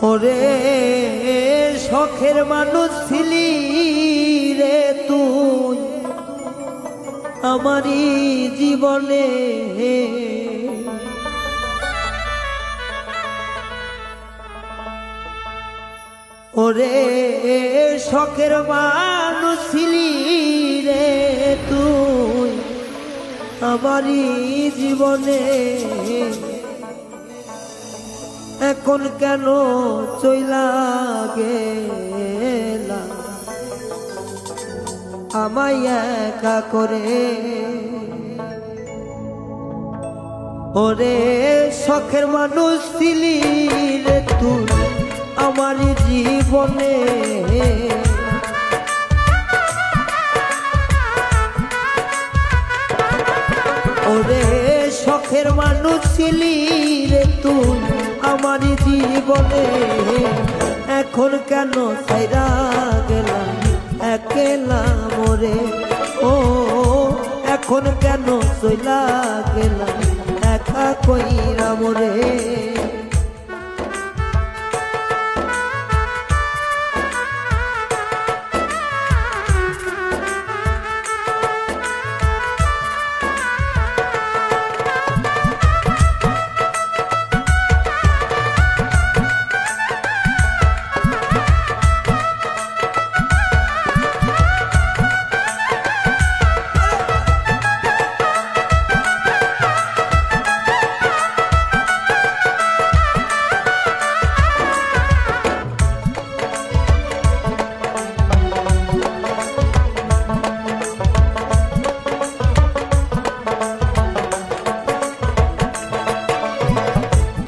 ওরে শখের মানুষ ছিলি রে তুই আমারই জীবনে, ওরে শখের মানুষ ছিলি রে তুই আমারই জীবনে। এখন কেন চইলা গেলা আমায় একা করে, ওরে শখের মানুষ ছিলি রে তুই আমারই জীবনে। ওরে শখের মানুষ ছিলি রে তুই আমারই জীবনে, এখন কেন ছাইরা গেলাম একলা মোরে। ও এখন কেন চইলা গেলাম একা কইরা মোরে।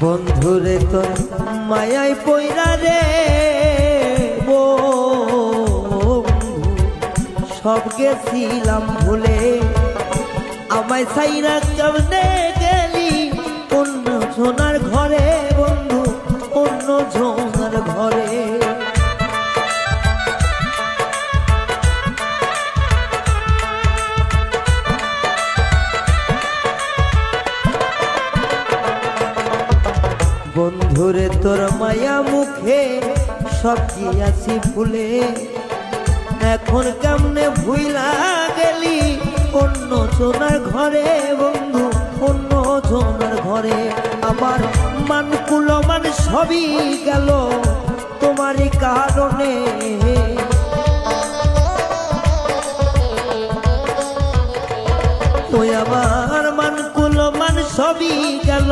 বন্ধুরে তোর মায়ায় পয়রা রে বন্ধু সব গেছিলাম ভুলে, আমায় ছাইরা কেমনে গেলি অন্য জনার ঘরে বন্ধু অন্য জনার ঘরে। বন্ধুরে তোর মায়া মুখে সব গিয়াছি ভুলে, এখন কেমনে ভুইলা গেলি অন্য জনার ঘরে বন্ধু অন্য জনার ঘরে। আমার মান কুলমান সবই গেল তোমারই কারণে, ওই আমার মান কুলমান সবই গেল